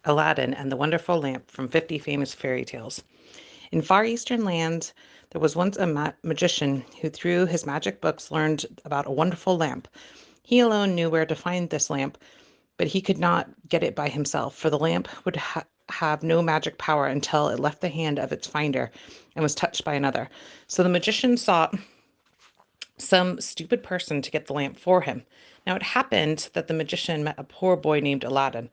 Aladdin and the Wonderful Lamp from 50 Famous Fairy Tales. In far eastern lands, there was once a magician who, through his magic books, learned about a wonderful lamp. He alone knew where to find this lamp, but he could not get it by himself, for the lamp would have no magic power until it left the hand of its finder and was touched by another. So the magician sought some stupid person to get the lamp for him. Now it happened that the magician met a poor boy named Aladdin.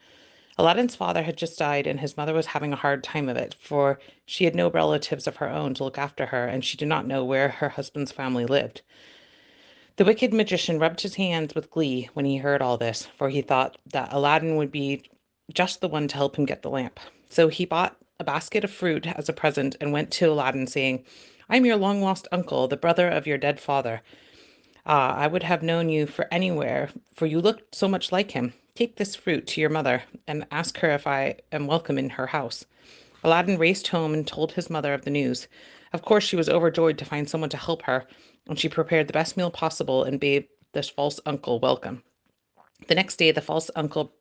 Aladdin's father had just died, and his mother was having a hard time of it, for she had no relatives of her own to look after her, and she did not know where her husband's family lived. The wicked magician rubbed his hands with glee when he heard all this, for he thought that Aladdin would be just the one to help him get the lamp. So he bought a basket of fruit as a present and went to Aladdin, saying, I am your long lost uncle, the brother of your dead father. Ah, I would have known you for anywhere, for you looked so much like him. Take this fruit to your mother and ask her if I am welcome in her house. Aladdin raced home and told his mother of the news. Of course, she was overjoyed to find someone to help her, and she prepared the best meal possible and bade this false uncle welcome. The next day, the false uncle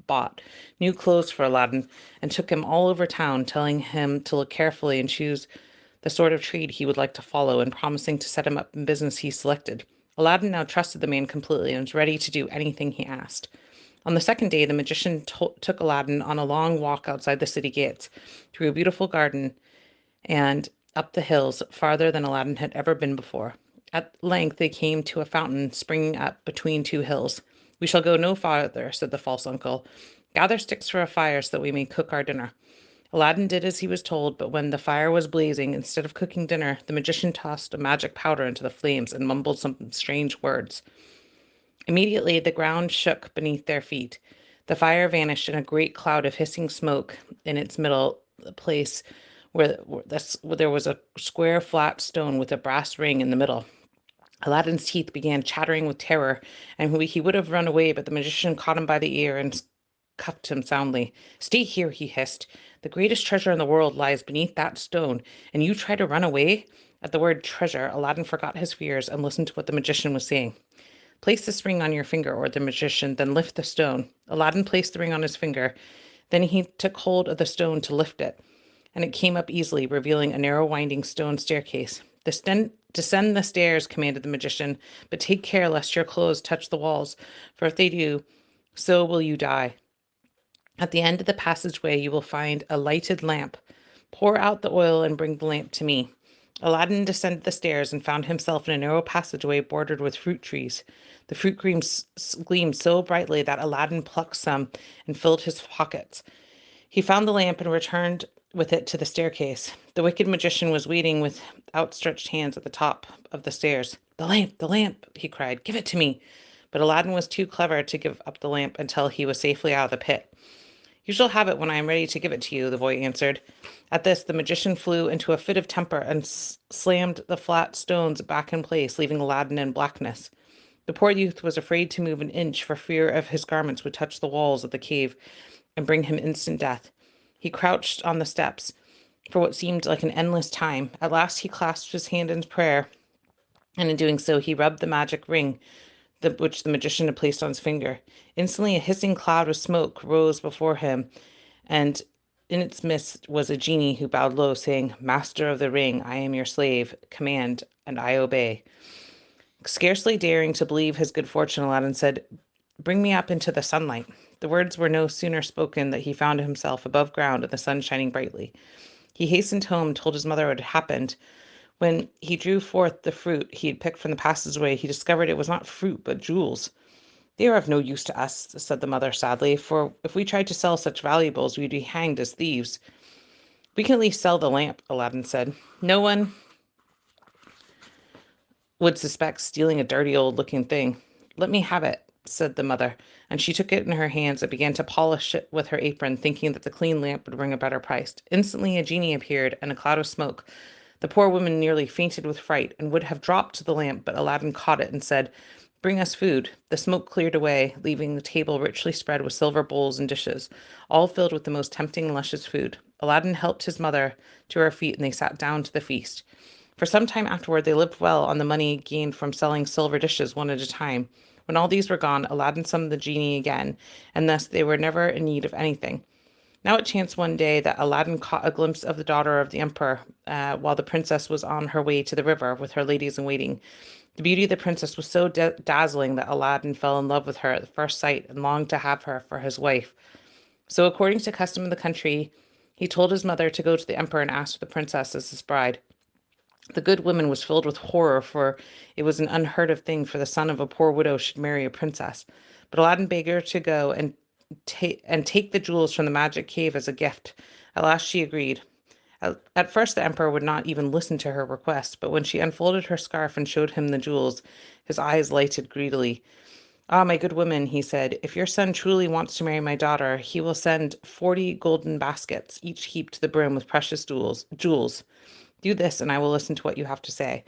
bought new clothes for Aladdin and took him all over town, telling him to look carefully and choose the sort of trade he would like to follow, and promising to set him up in business he selected. Aladdin now trusted the man completely and was ready to do anything he asked. On the second day, the magician took Aladdin on a long walk outside the city gates, through a beautiful garden, and up the hills, farther than Aladdin had ever been before. At length they came to a fountain springing up between two hills. We shall go no farther, said the false uncle. Gather sticks for a fire so that we may cook our dinner. Aladdin did as he was told, but when the fire was blazing, instead of cooking dinner, the magician tossed a magic powder into the flames and mumbled some strange words. Immediately the ground shook beneath their feet. The fire vanished in a great cloud of hissing smoke in its middle place where there was a square flat stone with a brass ring in the middle. Aladdin's teeth began chattering with terror, and he would have run away, but the magician caught him by the ear and cuffed him soundly. Stay here, he hissed. The greatest treasure in the world lies beneath that stone, and you try to run away? At the word treasure, Aladdin forgot his fears and listened to what the magician was saying. Place this ring on your finger, ordered the magician, then lift the stone. Aladdin placed the ring on his finger. Then he took hold of the stone to lift it, and it came up easily, revealing a narrow, winding stone staircase. Descend the stairs, commanded the magician, but take care lest your clothes touch the walls, for if they do, so will you die. At the end of the passageway, you will find a lighted lamp. Pour out the oil and bring the lamp to me. Aladdin descended the stairs and found himself in a narrow passageway bordered with fruit trees. The fruit gleamed so brightly that Aladdin plucked some and filled his pockets. He found the lamp and returned with it to the staircase. The wicked magician was waiting with outstretched hands at the top of the stairs. The lamp, he cried. Give it to me. But Aladdin was too clever to give up the lamp until he was safely out of the pit. You shall have it when I am ready to give it to you, the boy answered. At this, the magician flew into a fit of temper and slammed the flat stones back in place, leaving Aladdin in blackness. The poor youth was afraid to move an inch for fear of his garments would touch the walls of the cave and bring him instant death. He crouched on the steps for what seemed like an endless time. At last he clasped his hand in prayer, and in doing so he rubbed the magic ring which the magician had placed on his finger. Instantly a hissing cloud of smoke rose before him, and in its midst was a genie who bowed low, saying, Master of the ring, I am your slave. Command, and I obey. Scarcely daring to believe his good fortune, Aladdin said, Bring me up into the sunlight. The words were no sooner spoken than he found himself above ground and the sun shining brightly. He hastened home and told his mother what had happened. When he drew forth the fruit he had picked from the passageway, he discovered it was not fruit, but jewels. They are of no use to us, said the mother sadly, for if we tried to sell such valuables, we'd be hanged as thieves. We can at least sell the lamp, Aladdin said. No one would suspect stealing a dirty old looking thing. Let me have it, said the mother, and she took it in her hands and began to polish it with her apron, thinking that the clean lamp would bring a better price. Instantly a genie appeared, and a cloud of smoke. The poor woman nearly fainted with fright and would have dropped the lamp, but Aladdin caught it and said, Bring us food. The smoke cleared away, leaving the table richly spread with silver bowls and dishes, all filled with the most tempting and luscious food. Aladdin helped his mother to her feet, and they sat down to the feast. For some time afterward, they lived well on the money gained from selling silver dishes one at a time. When all these were gone, Aladdin summoned the genie again, and thus they were never in need of anything. Now it chanced one day that Aladdin caught a glimpse of the daughter of the emperor while the princess was on her way to the river with her ladies in waiting. The beauty of the princess was so dazzling that Aladdin fell in love with her at the first sight and longed to have her for his wife. So, according to custom of the country, he told his mother to go to the emperor and ask for the princess as his bride. The good woman was filled with horror, for it was an unheard of thing for the son of a poor widow should marry a princess. But Aladdin begged her to go and take the jewels from the magic cave as a gift. At last she agreed. At first, the emperor would not even listen to her request, but when she unfolded her scarf and showed him the jewels, his eyes lighted greedily. Ah, my good woman, he said, if your son truly wants to marry my daughter, he will send 40 golden baskets, each heaped to the brim with precious jewels. Do this, and I will listen to what you have to say.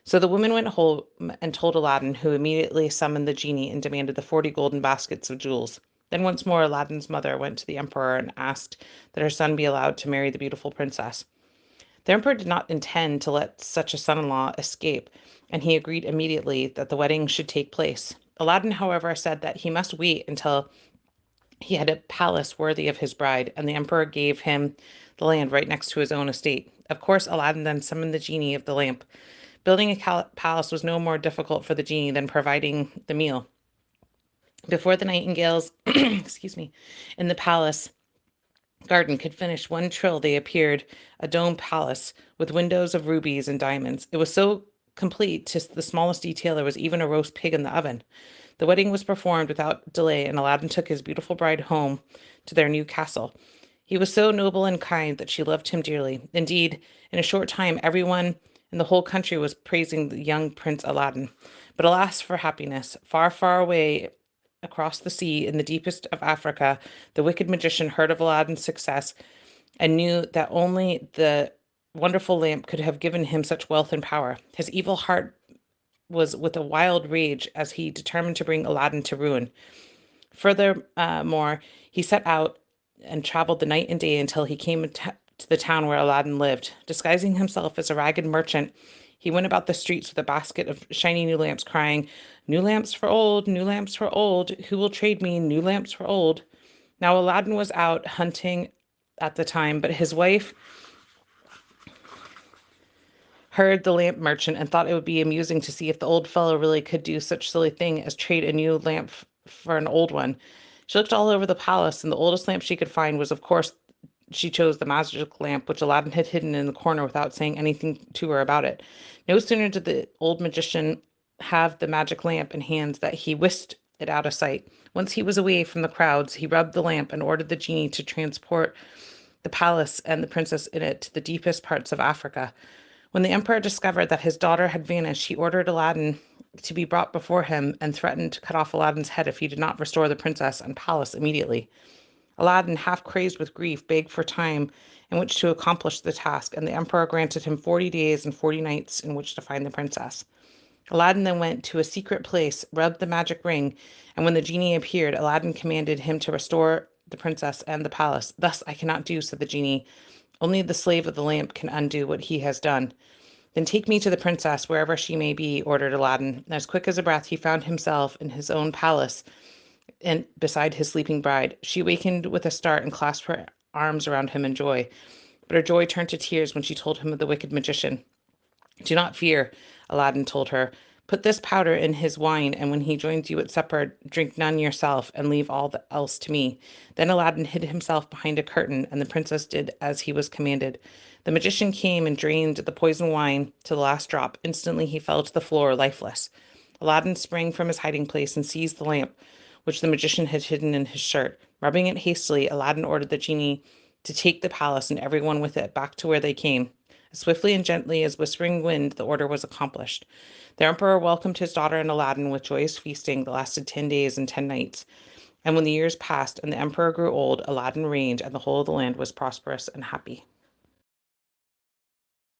So the woman went home and told Aladdin, who immediately summoned the genie and demanded the 40 golden baskets of jewels. Then once more Aladdin's mother went to the emperor and asked that her son be allowed to marry the beautiful princess. The emperor did not intend to let such a son-in-law escape, and he agreed immediately that the wedding should take place. Aladdin, however, said that he must wait until he had a palace worthy of his bride, and the emperor gave him the land right next to his own estate. Of course, Aladdin then summoned the genie of the lamp. Building a palace was no more difficult for the genie than providing the meal. Before the nightingales, excuse me, in the palace garden could finish one trill, they appeared a domed palace with windows of rubies and diamonds. It was so complete to the smallest detail there was even a roast pig in the oven. The wedding was performed without delay, and Aladdin took his beautiful bride home to their new castle. He was so noble and kind that she loved him dearly. Indeed, in a short time, everyone in the whole country was praising the young Prince Aladdin. But alas for happiness! Far, far away across the sea, in the deepest of Africa, the wicked magician heard of Aladdin's success and knew that only the wonderful lamp could have given him such wealth and power. His evil heart was with a wild rage as he determined to bring Aladdin to ruin. Furthermore, he set out and traveled the night and day until he came to the town where Aladdin lived. Disguising himself as a ragged merchant, he went about the streets with a basket of shiny new lamps, crying, new lamps for old, new lamps for old. Who will trade me new lamps for old? Now, Aladdin was out hunting at the time, but his wife heard the lamp merchant and thought it would be amusing to see if the old fellow really could do such silly thing as trade a new lamp for an old one. She looked all over the palace, and the oldest lamp she could find was, of course, she chose the magic lamp, which Aladdin had hidden in the corner without saying anything to her about it. No sooner did the old magician have the magic lamp in hand that he whisked it out of sight. Once he was away from the crowds, he rubbed the lamp and ordered the genie to transport the palace and the princess in it to the deepest parts of Africa. When the emperor discovered that his daughter had vanished, he ordered Aladdin to be brought before him and threatened to cut off Aladdin's head if he did not restore the princess and palace immediately. Aladdin, half crazed with grief, begged for time in which to accomplish the task, and the emperor granted him 40 days and 40 nights in which to find the princess. Aladdin then went to a secret place, rubbed the magic ring, and when the genie appeared, Aladdin commanded him to restore the princess and the palace. Thus I cannot do, said the genie. Only the slave of the lamp can undo what he has done. Then take me to the princess, wherever she may be, ordered Aladdin. As quick as a breath, he found himself in his own palace and beside his sleeping bride. She awakened with a start and clasped her arms around him in joy. But her joy turned to tears when she told him of the wicked magician. Do not fear, Aladdin told her. Put this powder in his wine, and when he joins you at supper, drink none yourself, and leave all else to me. Then Aladdin hid himself behind a curtain, and the princess did as he was commanded. The magician came and drained the poisoned wine to the last drop. Instantly he fell to the floor, lifeless. Aladdin sprang from his hiding place and seized the lamp, which the magician had hidden in his shirt. Rubbing it hastily, Aladdin ordered the genie to take the palace and everyone with it back to where they came. As swiftly and gently as whispering wind, the order was accomplished. The emperor welcomed his daughter and Aladdin with joyous feasting that lasted 10 days and 10 nights. And when the years passed and the emperor grew old, Aladdin reigned, and the whole of the land was prosperous and happy.